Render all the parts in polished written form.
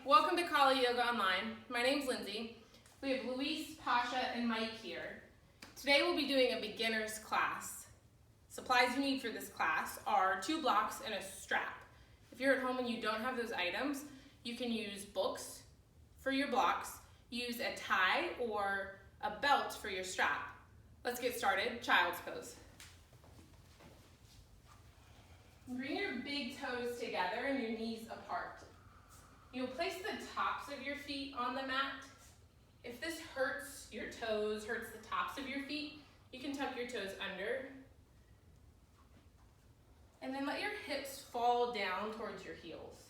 Welcome to Khali Yoga Online. My name's Lindsey. We have Luis, Pasha, and Mike here. Today we'll be doing a beginner's class. Supplies you need for this class are 2 blocks and a strap. If you're at home and you don't have those items, you can use books for your blocks, use a tie or a belt for your strap. Let's get started. Child's pose. Bring your big toes together and your knees apart. You'll place the tops of your feet on the mat. If this hurts your toes, hurts the tops of your feet, you can tuck your toes under. And then let your hips fall down towards your heels.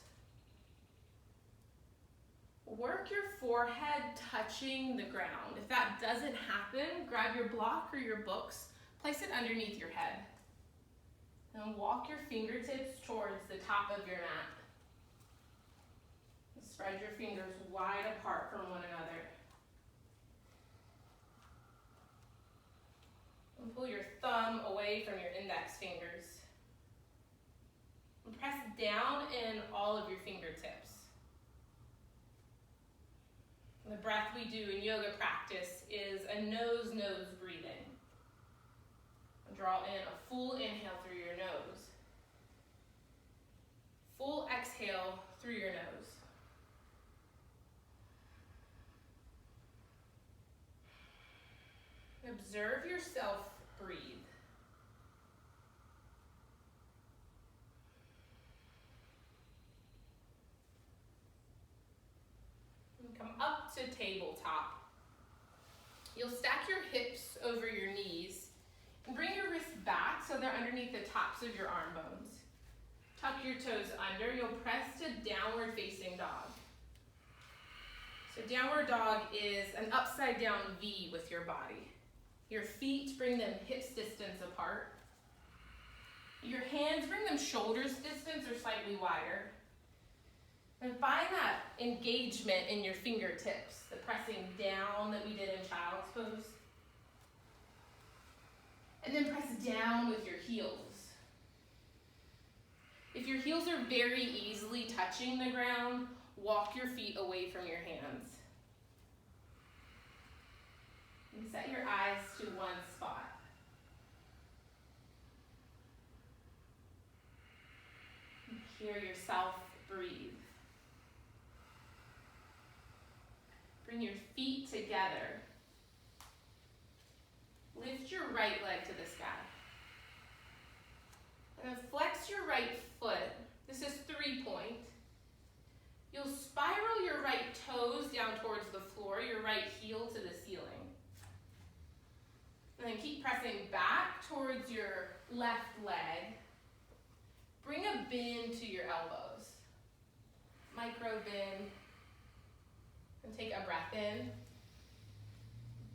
Work your forehead touching the ground. If that doesn't happen, grab your block or your books, place it underneath your head. And walk your fingertips towards the top of your mat. Spread your fingers wide apart from one another. And pull your thumb away from your index fingers. And press down in all of your fingertips. And the breath we do in yoga practice is a nose-nose breathing. And draw in a full inhale through your nose. Full exhale through your nose. Observe yourself breathe. And come up to tabletop. You'll stack your hips over your knees and bring your wrists back so they're underneath the tops of your arm bones. Tuck your toes under. You'll press to downward facing dog. So downward dog is an upside down V with your body. Your feet, bring them hips distance apart. Your hands, bring them shoulders distance or slightly wider. And find that engagement in your fingertips, the pressing down that we did in child's pose. And then press down with your heels. If your heels are very easily touching the ground, walk your feet away from your hands. And set your eyes to one spot. And hear yourself breathe. Bring your feet together. Lift your right leg to the sky. And then flex your right foot. This is 3-point. You'll spiral your right toes down towards the floor, your right heel to the ceiling. And then keep pressing back towards your left leg. Bring a bend to your elbows. Micro bend. And take a breath in.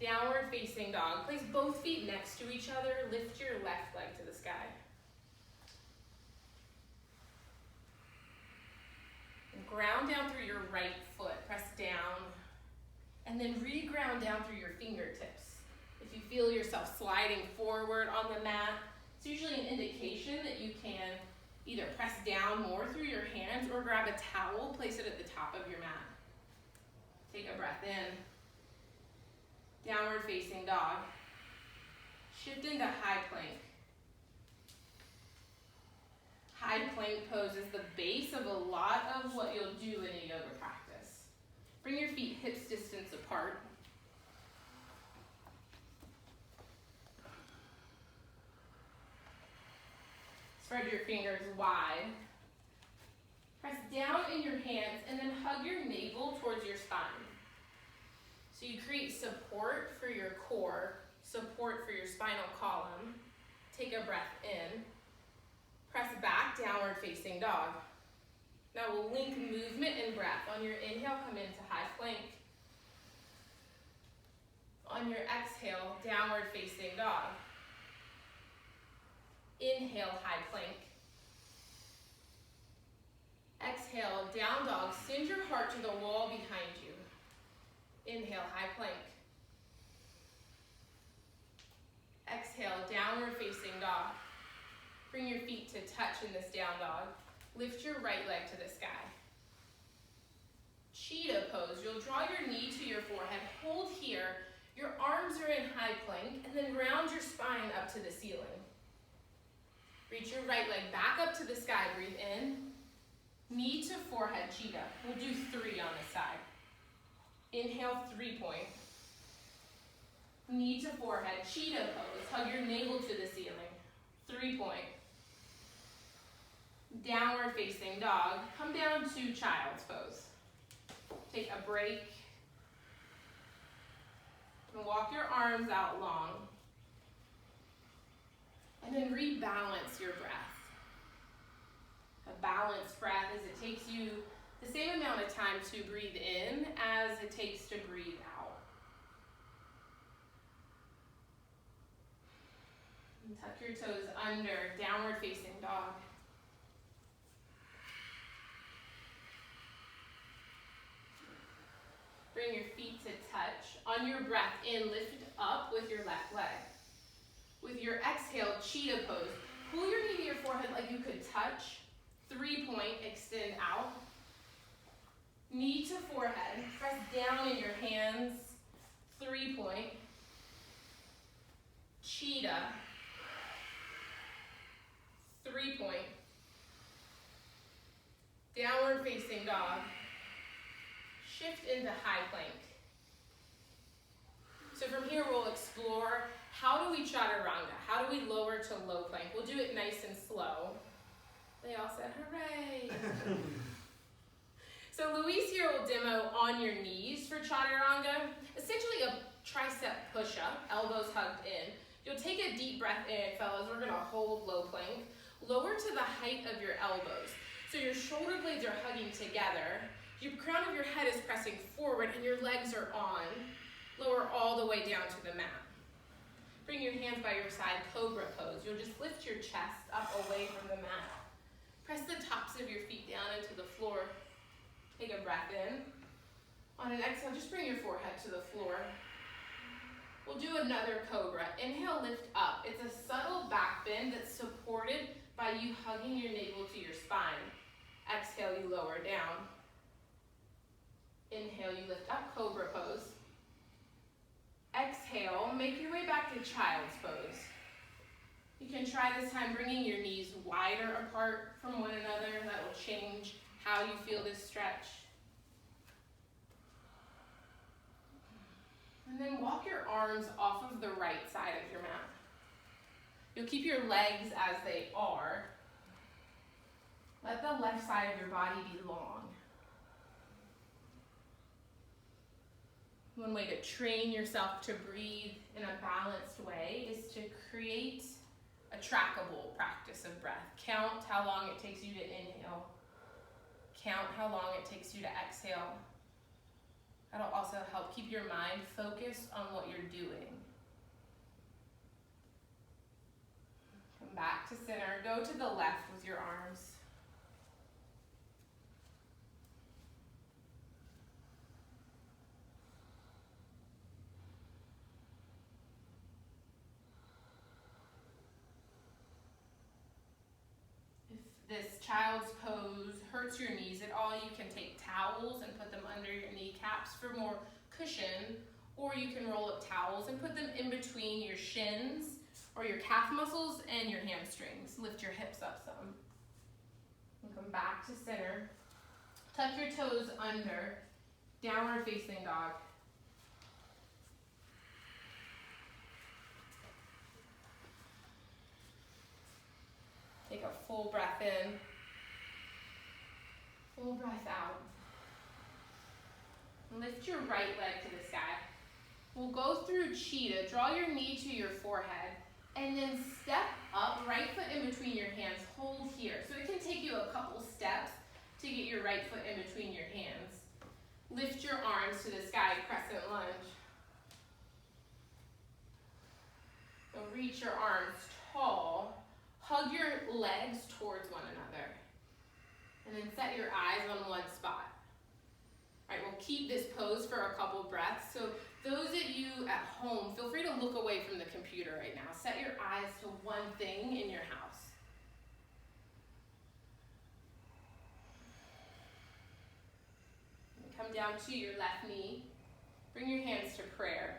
Downward facing dog. Place both feet next to each other. Lift your left leg to the sky. And ground down through your right foot. Press down. And then re-ground down through your fingertips. If you feel yourself sliding forward on the mat, it's usually an indication that you can either press down more through your hands or grab a towel, place it at the top of your mat. Take a breath in. Downward facing dog. Shift into high plank. High plank pose is the base of a lot of what you'll do in a yoga practice. Bring your feet hips distance apart. Spread your fingers wide. Press down in your hands and then hug your navel towards your spine. So you create support for your core, support for your spinal column. Take a breath in. Press back, downward facing dog. Now we'll link movement and breath. On your inhale, come into high plank. On your exhale, downward facing dog. Inhale, high plank. Exhale, down dog. Send your heart to the wall behind you. Inhale, high plank. Exhale, downward facing dog. Bring your feet to touch in this down dog. Lift your right leg to the sky. cheetah pose. You'll draw your knee to your forehead, hold here, your arms are in high plank, and then round your spine up to the ceiling. Reach your right leg back up to the sky, breathe in. Knee to forehead, cheetah. We'll do 3 on the side. Inhale, 3-point. Knee to forehead, cheetah pose. Hug your navel to the ceiling. 3-point. Downward facing dog. Come down to child's pose. Take a break. And walk your arms out long. And then rebalance your breath. A balanced breath is it takes you the same amount of time to breathe in as it takes to breathe out. And tuck your toes under, downward facing dog. Bring your feet to touch. On your breath in, lift up with your left leg. With your exhale, cheetah pose. Pull your knee to your forehead like you could touch. 3-point, extend out. Knee to forehead. Press down in your hands. 3-point. Cheetah. 3-point. Downward facing dog. Shift into high plank. So from here we'll explore how do we chaturanga? How do we lower to low plank? We'll do it nice and slow. They all said hooray. So Louise here will demo on your knees for chaturanga. Essentially a tricep push-up, elbows hugged in. You'll take a deep breath in, fellas. We're gonna hold low plank. Lower to the height of your elbows. So your shoulder blades are hugging together. Your crown of your head is pressing forward and your legs are on. Lower all the way down to the mat. Bring your hands by your side, cobra pose. You'll just lift your chest up away from the mat. Press the tops of your feet down into the floor. Take a breath in. On an exhale, just bring your forehead to the floor. We'll do another cobra. Inhale, lift up. It's a subtle back bend that's supported by you hugging your navel to your spine. Exhale, you lower down. Inhale, you lift up, cobra pose. Exhale, make your way back to child's pose. You can try this time bringing your knees wider apart from one another. That will change how you feel this stretch. And then walk your arms off of the right side of your mat. You'll keep your legs as they are. Let the left side of your body be long. One way to train yourself to breathe in a balanced way is to create a trackable practice of breath. Count how long it takes you to inhale. Count how long it takes you to exhale. That'll also help keep your mind focused on what you're doing. Come back to center. Go to the left with your arms. This child's pose hurts your knees at all, you can take towels and put them under your kneecaps for more cushion, or you can roll up towels and put them in between your shins or your calf muscles and your hamstrings. Lift your hips up some. And come back to center. Tuck your toes under, downward facing dog. Take a full breath in, full breath out. Lift your right leg to the sky. We'll go through cheetah. Draw your knee to your forehead and then step up, right foot in between your hands. Hold here. So it can take you a couple steps to get your right foot in between your hands. Lift your arms to the sky, crescent lunge. So reach your arms tall. Hug your legs towards one another. And then set your eyes on one spot. All right, we'll keep this pose for a couple breaths. So those of you at home, feel free to look away from the computer right now. Set your eyes to one thing in your house. And Come down to your left knee. Bring your hands to prayer.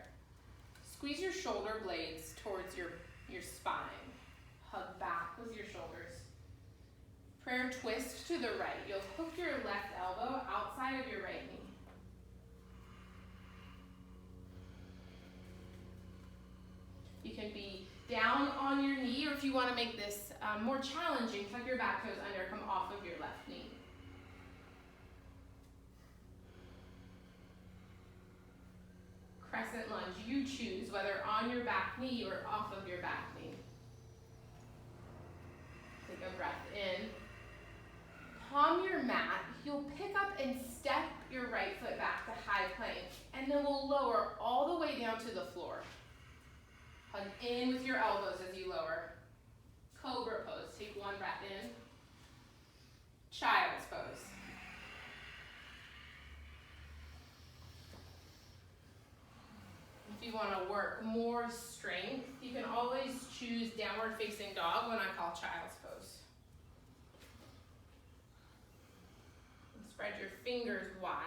Squeeze your shoulder blades towards your spine. Hug back with your shoulders. Prayer twist to the right. You'll hook your left elbow outside of your right knee. You can be down on your knee, or if you want to make this more challenging, tuck your back toes under, come off of your left knee. Crescent lunge, you choose whether on your back knee or off of your back knee. Take a breath in. Palm your mat, you'll pick up and step your right foot back to high plank, and then we'll lower all the way down to the floor. Hug in with your elbows as you lower. Cobra pose, take one breath in. Child's pose. If you want to work more strength, you can always choose downward facing dog when I call child's pose. And spread your fingers wide.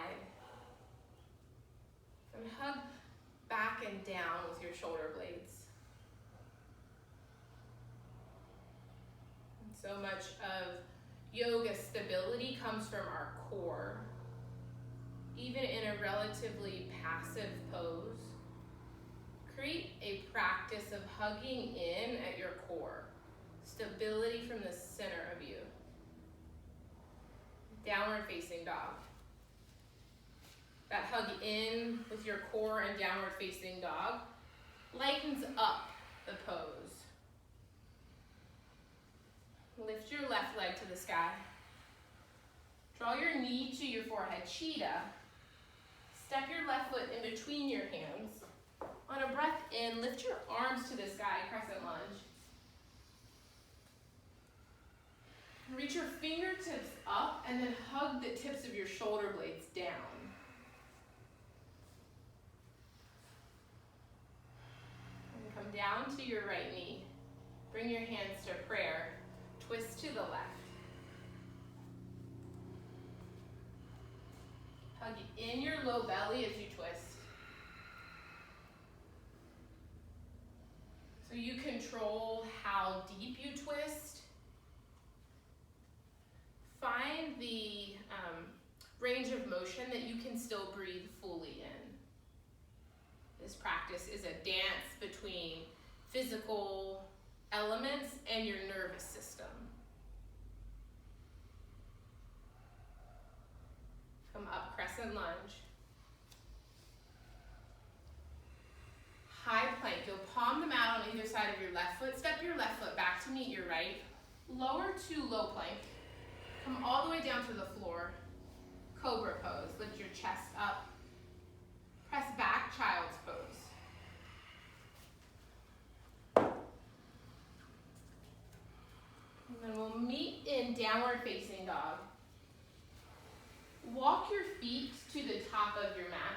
And hug back and down with your shoulder blades. And so much of yoga stability comes from our core. Even in a relatively passive pose, create a practice of hugging in at your core. Stability from the center of you. Downward facing dog. That hug in with your core and downward facing dog lightens up the pose. Lift your left leg to the sky. Draw your knee to your forehead, cheetah. Step your left foot in between your hands. On a breath in, lift your arms to the sky, crescent lunge. Reach your fingertips up and then hug the tips of your shoulder blades down. And come down to your right knee. Bring your hands to prayer. Twist to the left. Hug in your low belly as you twist. So you control how deep you twist. Find the range of motion that you can still breathe fully in. This practice is a dance between physical elements and your nervous system. Come up, crescent lunge. High plank, you'll palm the mat on either side of your left foot. Step your left foot back to meet your right. Lower to low plank. Come all the way down to the floor. Cobra pose, lift your chest up. Press back, child's pose. And then we'll meet in downward facing dog. Walk your feet to the top of your mat.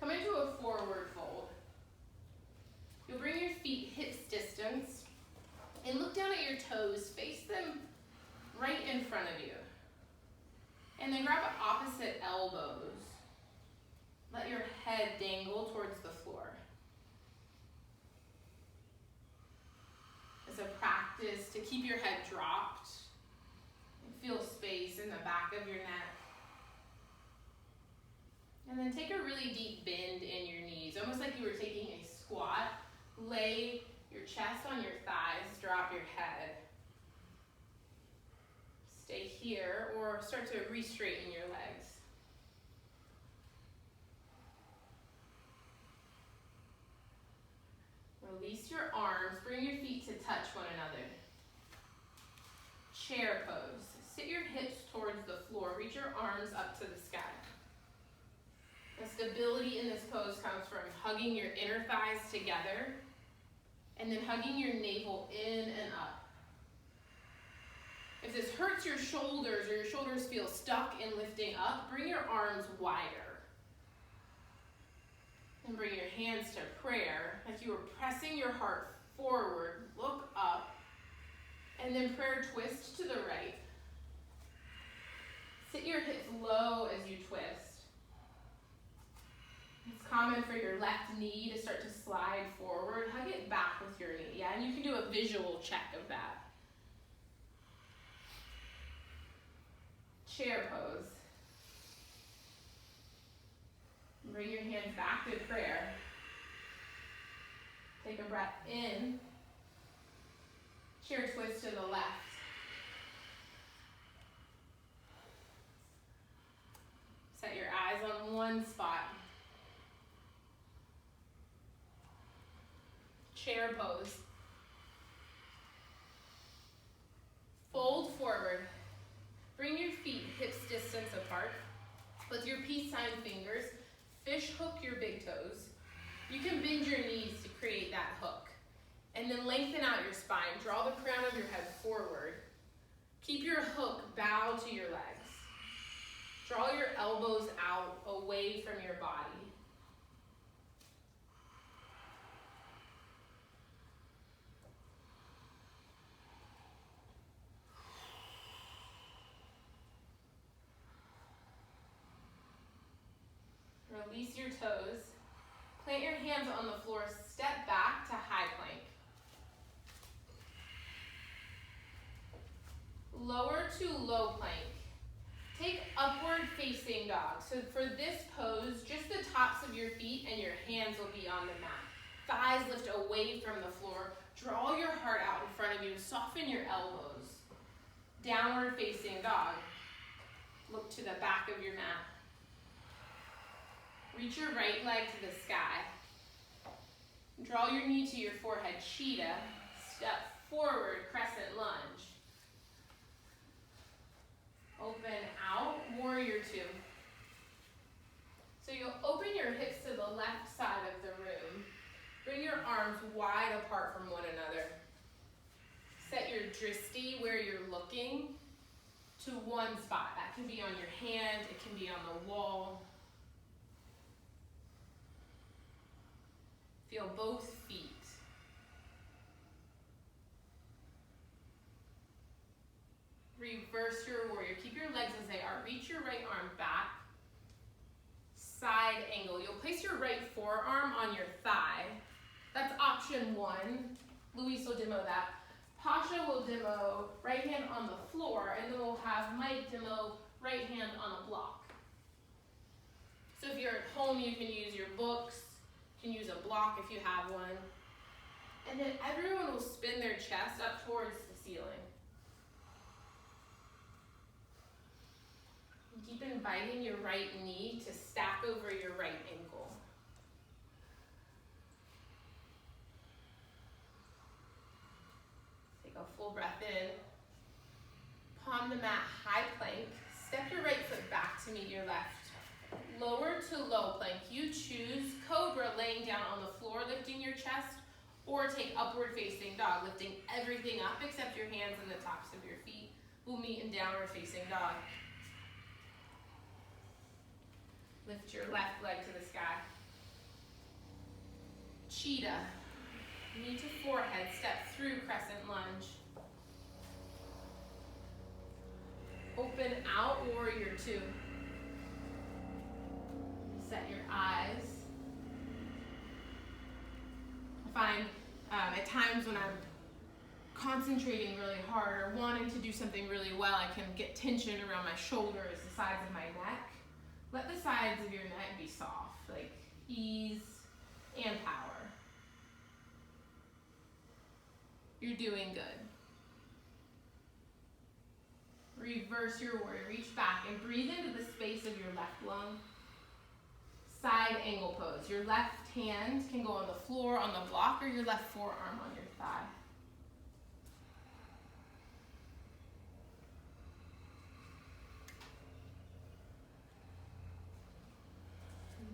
Come into a forward fold. You'll bring your feet hips distance and look down at your toes. Face them right in front of you. And then grab opposite elbows. Let your head dangle towards the floor. It's a practice to keep your head dropped and feel space in the back of your neck. And then take a really deep bend in your knees, almost like you were taking a squat. Lay your chest on your thighs, drop your head. Stay here or start to re-straighten your legs. Release your arms, bring your feet to touch one another. Chair pose. Sit your hips towards the floor, reach your arms up to the sky. The stability in this pose comes from hugging your inner thighs together and then hugging your navel in and up. If this hurts your shoulders or your shoulders feel stuck in lifting up, bring your arms wider. And bring your hands to prayer, like you were pressing your heart forward, look up, and then prayer twist to the right. Sit your hips low as you twist. common for your left knee to start to slide forward. Hug it back with your knee, yeah, and you can do a visual check of that. Chair pose. Bring your hands back to prayer. Take a breath in. Chair twist to the left. Set your eyes on one spot. Chair pose. Fold forward. Bring your feet hips distance apart. With your peace sign fingers, fish hook your big toes. You can bend your knees to create that hook. And then lengthen out your spine. Draw the crown of your head forward. Keep your hook bow to your legs. Draw your elbows out away from your body. Release your toes. Plant your hands on the floor. Step back to high plank. Lower to low plank. Take upward facing dog. So for this pose, just the tops of your feet and your hands will be on the mat. Thighs lift away from the floor. Draw your heart out in front of you. Soften your elbows. Downward facing dog. Look to the back of your mat. Reach your right leg to the sky. Draw your knee to your forehead, cheetah. Step forward, crescent lunge. Open out, warrior two. So you'll open your hips to the left side of the room. Bring your arms wide apart from one another. Set your drishti where you're looking to one spot. That can be on your hand, it can be on the wall. Feel both feet. Reverse your warrior. Keep your legs as they are. Reach your right arm back. Side angle. You'll place your right forearm on your thigh. That's option one. Luis will demo that. Pasha will demo right hand on the floor, and then we'll have Mike demo right hand on a block. So if you're at home, you can use your books. You can use a block if you have one. And then everyone will spin their chest up towards the ceiling. Keep inviting your right knee to stack over your right ankle. Take a full breath in. Palm the mat, high plank. Step your right foot back to meet your left. Lower to low plank. You choose cobra, laying down on the floor, lifting your chest, or take upward facing dog, lifting everything up except your hands and the tops of your feet. We'll meet in downward facing dog. Lift your left leg to the sky. Cheetah. Knee to forehead, step through crescent lunge. Open out, warrior two. Set your eyes. I find at times when I'm concentrating really hard or wanting to do something really well, I can get tension around my shoulders, the sides of my neck. Let the sides of your neck be soft, like ease and power. You're doing good. Reverse your warrior. Reach back and breathe into the space of your left lung. Side angle pose. Your left hand can go on the floor, on the block, or your left forearm on your thigh.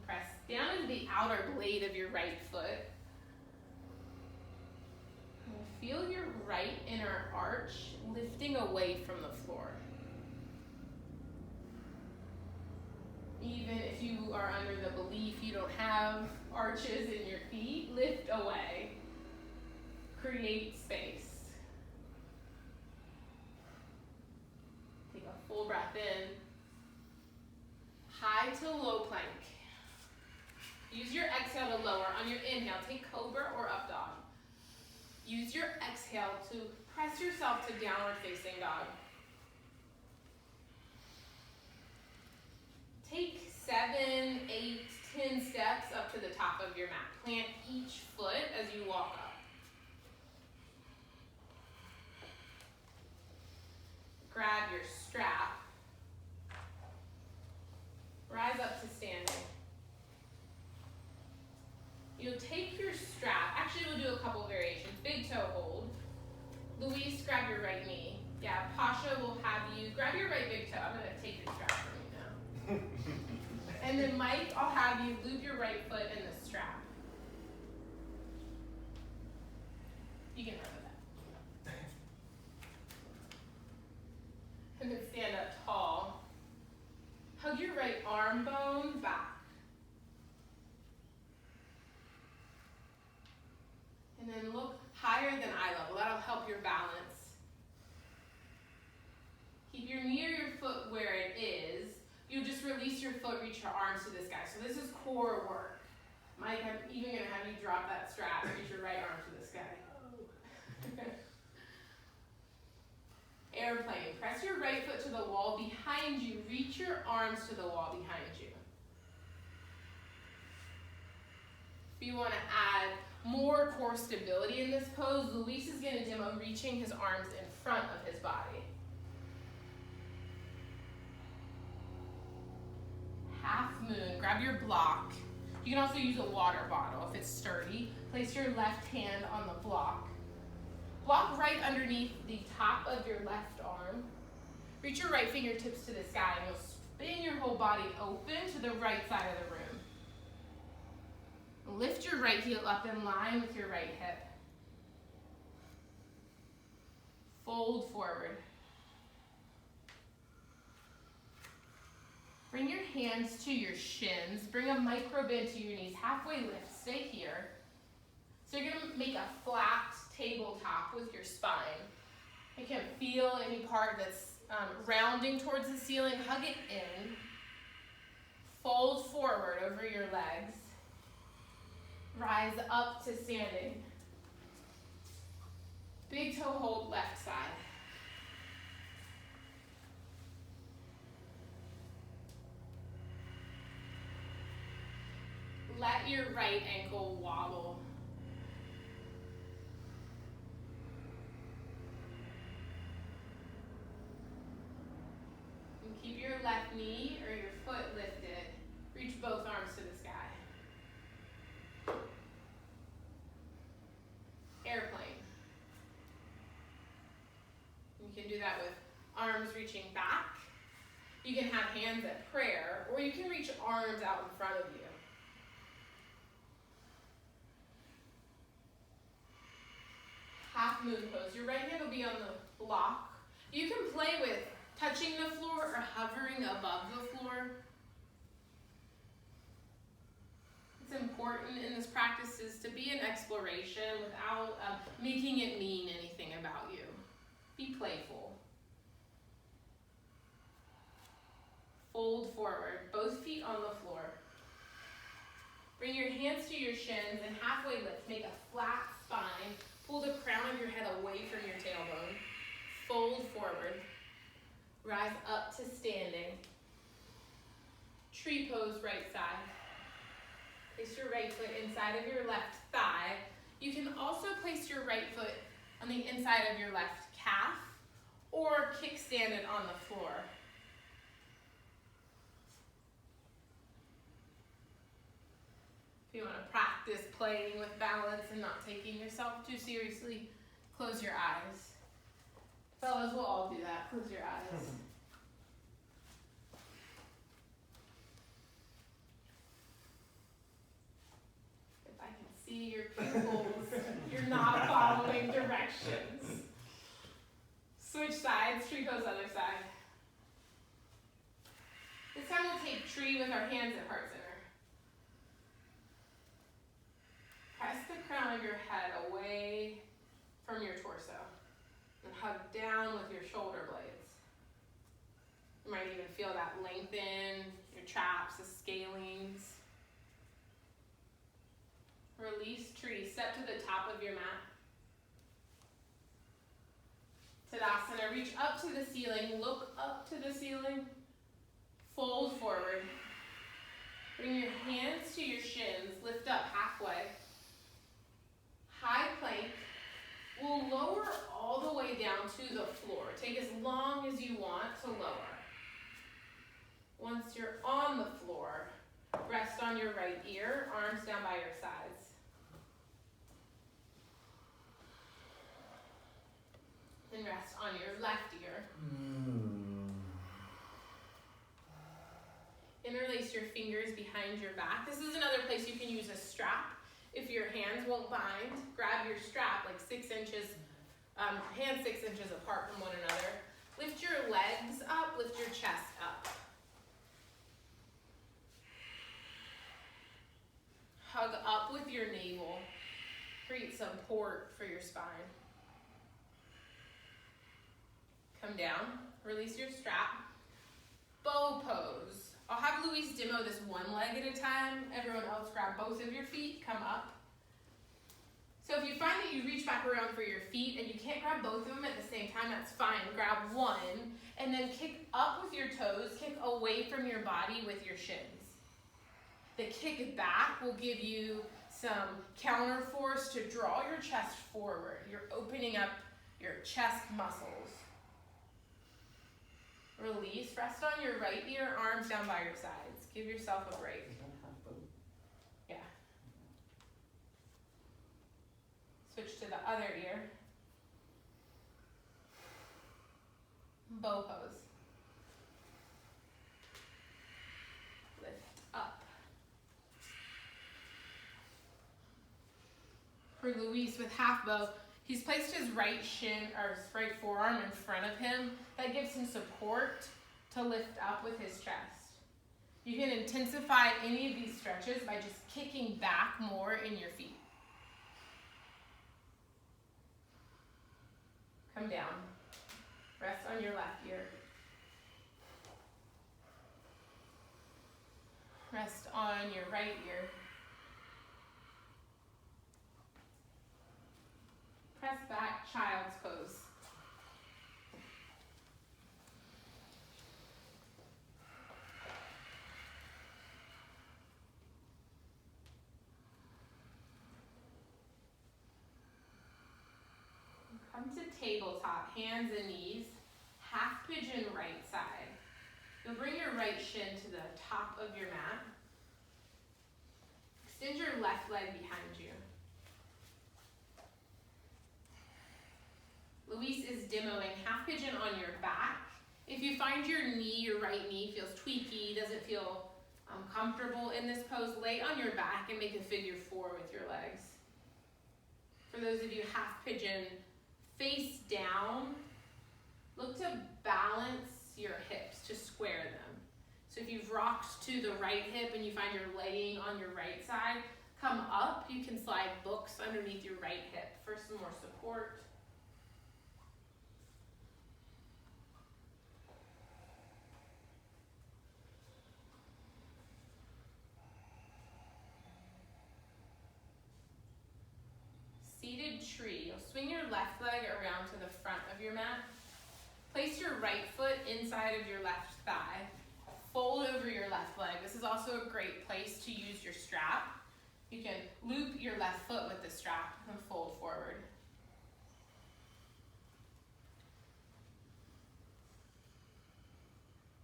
Press down into the outer blade of your right foot. And feel your right inner arch lifting away from the floor. Even if you are under the belief you don't have arches in your feet, lift away. Create space. Take a full breath in. High to low plank. Use your exhale to lower. On your inhale, take cobra or up dog. Use your exhale to press yourself to downward facing dog. Take 7, 8, 10 steps up to the top of your mat. Plant each foot as you walk up. Grab your strap. Rise up to standing. You'll take your strap. Actually, we'll do a couple variations. Big toe hold. Luis, grab your right knee. Yeah, Pasha will have you grab your right big toe. I'm going to take your strap from you now. And then Mike, I'll have you loop your right foot in the strap. You can run with that. And then stand up tall. Hug your right arm bone back. And then look higher than eye level. That'll help your balance. Keep your knee or your foot where it is. You'll just release your foot, reach your arms to the sky. So this is core work. Mike, I'm even going to have you drop that strap, reach your right arm to the sky. Airplane. Press your right foot to the wall behind you. Reach your arms to the wall behind you. If you want to add more core stability in this pose, Luis is going to demo reaching his arms in front of his body. Half moon. Grab your block. You can also use a water bottle if it's sturdy. Place your left hand on the block. Block right underneath the top of your left arm. Reach your right fingertips to the sky and you'll spin your whole body open to the right side of the room. Lift your right heel up in line with your right hip. Fold forward. Bring your hands to your shins. Bring a micro bend to your knees. Halfway lift. Stay here. So you're going to make a flat tabletop with your spine. You can feel any part that's rounding towards the ceiling. Hug it in. Fold forward over your legs. Rise up to standing. Big toe hold left side. Let your right ankle wobble. And keep your left knee or your foot lifted. Reach both arms to the sky. Airplane. You can do that with arms reaching back. You can have hands at prayer, or you can reach arms out in front of you. Half moon pose. Your right hand will be on the block. You can play with touching the floor or hovering above the floor. It's important in this practice is to be an exploration without making it mean anything about you. Be playful. Fold forward, both feet on the floor. Bring your hands to your shins and halfway lift. Make a flat spine. Pull the crown of your head away from your tailbone. Fold forward. Rise up to standing. Tree pose right side. Place your right foot inside of your left thigh. You can also place your right foot on the inside of your left calf or kickstand it on the floor. If you want to practice playing with balance and not taking yourself too seriously, close your eyes. Fellas, we'll all do that. Close your eyes. If I can see your pupils, you're not following directions. Switch sides, tree pose other side. This time we'll take tree with our hands at heart center. Press the crown of your head away from your torso and hug down with your shoulder blades. You might even feel that lengthen, your traps, the scalings. to the ceiling, look up to the ceiling, fold forward. Bring your hands to your shins, lift up halfway. High plank. We'll lower all the way down to the floor. Take as long as you want to lower. Once you're on the floor, rest on your right ear, arms down by your sides. And rest on your left ear. Interlace your fingers behind your back. This is another place you can use a strap. If your hands won't bind, grab your strap like 6 inches, hands 6 inches apart from one another. Lift your legs up, lift your chest up. Hug up with your navel. Create support for your spine. Come down, release your strap. Bow pose. I'll have Luis demo this one leg at a time. Everyone else grab both of your feet, come up. So if you find that you reach back around for your feet and you can't grab both of them at the same time, that's fine. Grab one and then kick up with your toes, kick away from your body with your shins. The kick back will give you some counter force to draw your chest forward. You're opening up your chest muscles. Release, rest on your right ear, arms down by your sides. Give yourself a break. Yeah. Switch to the other ear. Bow pose. Lift up. For Luis with half bow, he's placed his right shin or his right forearm in front of him. That gives him support to lift up with his chest. You can intensify any of these stretches by just kicking back more in your feet. Come down. Rest on your left ear. Rest on your right ear. Press back, child's pose. Come to tabletop, hands and knees, half pigeon right side. You'll bring your right shin to the top of your mat. Extend your left leg behind you. Luis is demoing half pigeon on your back. If you find your right knee feels tweaky, doesn't feel comfortable in this pose, lay on your back and make a figure 4 with your legs. For those of you half pigeon, face down, look to balance your hips, to square them. So if you've rocked to the right hip and you find you're laying on your right side, come up, you can slide books underneath your right hip for some more support. Seated tree. You'll swing your left leg around to the front of your mat. Place your right foot inside of your left thigh. Fold over your left leg. This is also a great place to use your strap. You can loop your left foot with the strap and fold forward.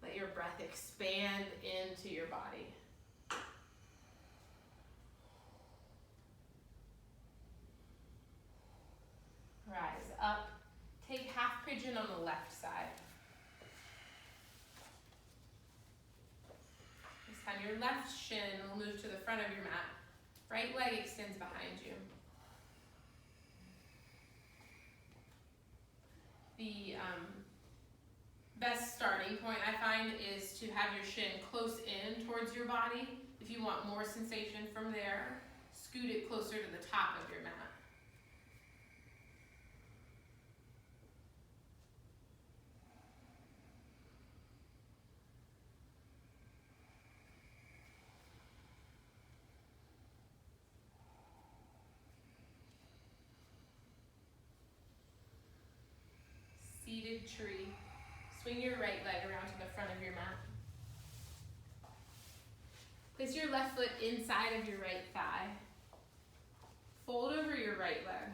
Let your breath expand into your body. Rise up. Take half pigeon on the left side. This time your left shin will move to the front of your mat. Right leg extends behind you. The best starting point I find is to have your shin close in towards your body. If you want more sensation from there, scoot it closer to the top of your mat. Seated tree. left foot inside of your right thigh. Fold over your right leg.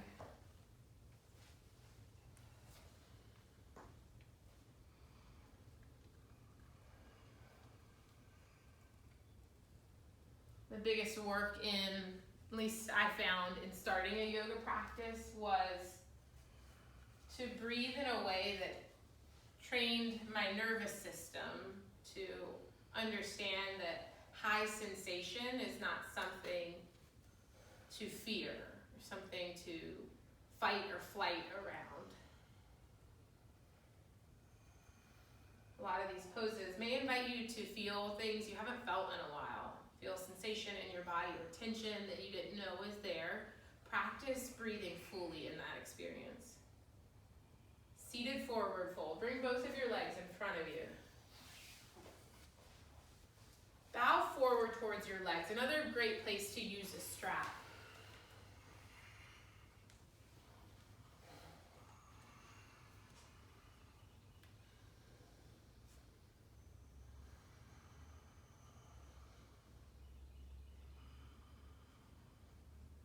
The biggest work at least I found in starting a yoga practice, was to breathe in a way that trained my nervous system to understand that high sensation is not something to fear, or something to fight or flight around. A lot of these poses may invite you to feel things you haven't felt in a while. Feel sensation in your body or tension that you didn't know was there. Practice breathing fully in that experience. Seated forward fold. Bring both of your legs in front of you. Bow forward towards your legs. Another great place to use a strap.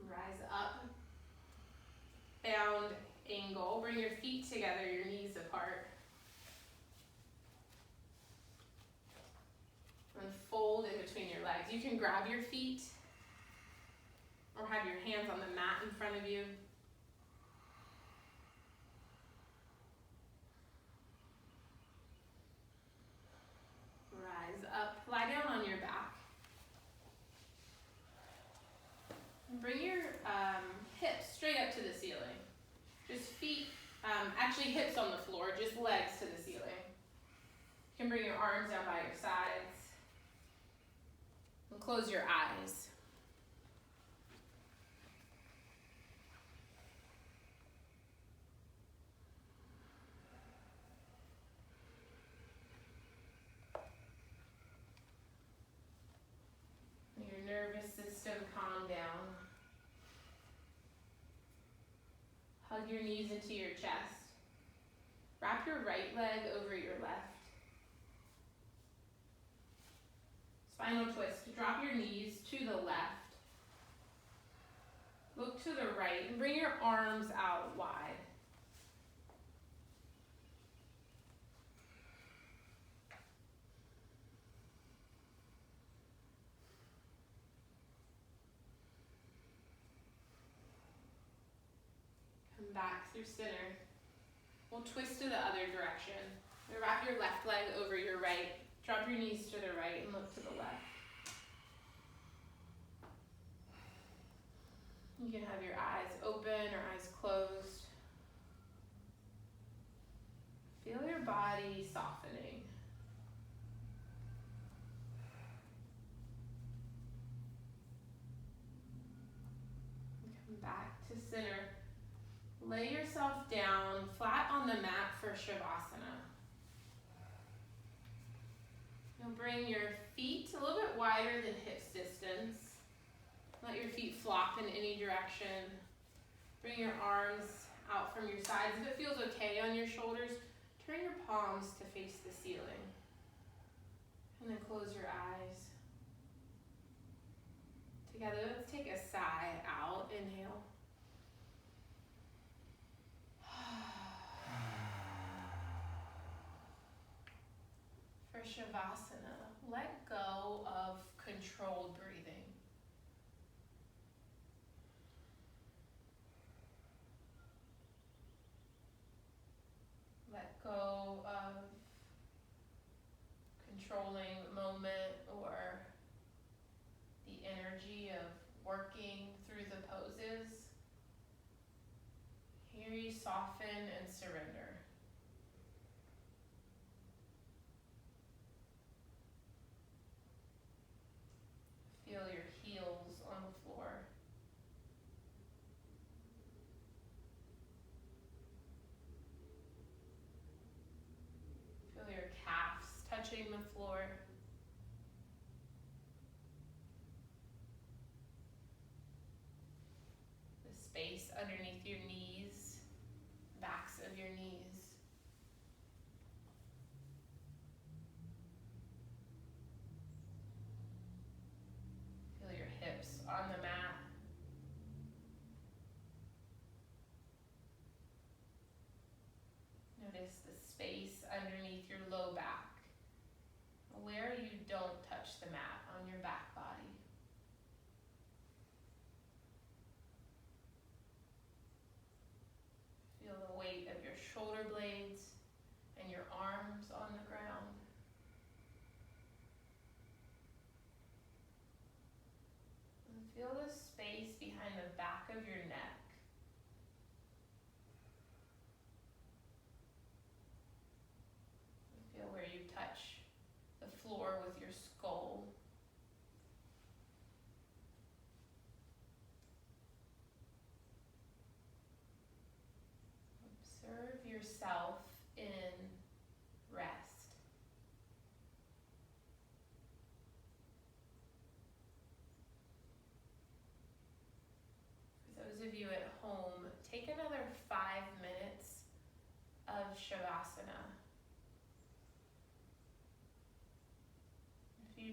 Rise up. Bound angle. Bring your feet together, your knees apart. And fold in between your legs. You can grab your feet or have your hands on the mat in front of you. Rise up. Lie down on your back. And bring your hips straight up to the ceiling. Just feet, actually hips on the floor, just legs to the ceiling. You can bring your arms down by your sides. And close your eyes. Your nervous system calm down. Hug your knees into your chest. Wrap your right leg over your left. Spinal twist. Drop your knees to the left. Look to the right and bring your arms out wide. Come back through center. We'll twist to the other direction. Wrap your left leg over your right. Drop your knees to the right and look to the left. You can have your eyes open or eyes closed. Feel your body softening. Come back to center. Lay yourself down flat on the mat for Savasana. You'll bring your feet a little bit wider than hips distance. Let your feet flop in any direction. Bring your arms out from your sides. If it feels okay on your shoulders, turn your palms to face the ceiling. And then close your eyes. Together, let's take a sigh out. Inhale. For Savasana, let go of controlled breathing. Let go of controlling the moment or the energy of working through the poses. Here you soften and surrender. Feel your heels on the floor. Feel your calves touching the floor. The space underneath your knees, backs of your knees.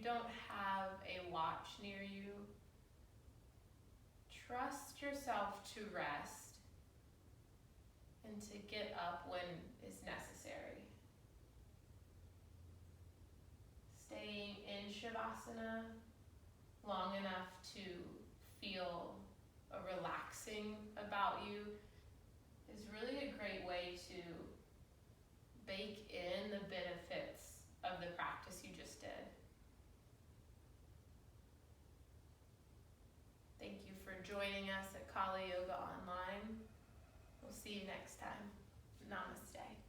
you don't have a watch near you, trust yourself to rest and to get up when is necessary. Staying in Savasana long enough to feel a relaxing about you is really a great way to bake in the benefits of the practice you just did. Thank you for joining us at Khali Yoga Online. We'll see you next time. Namaste.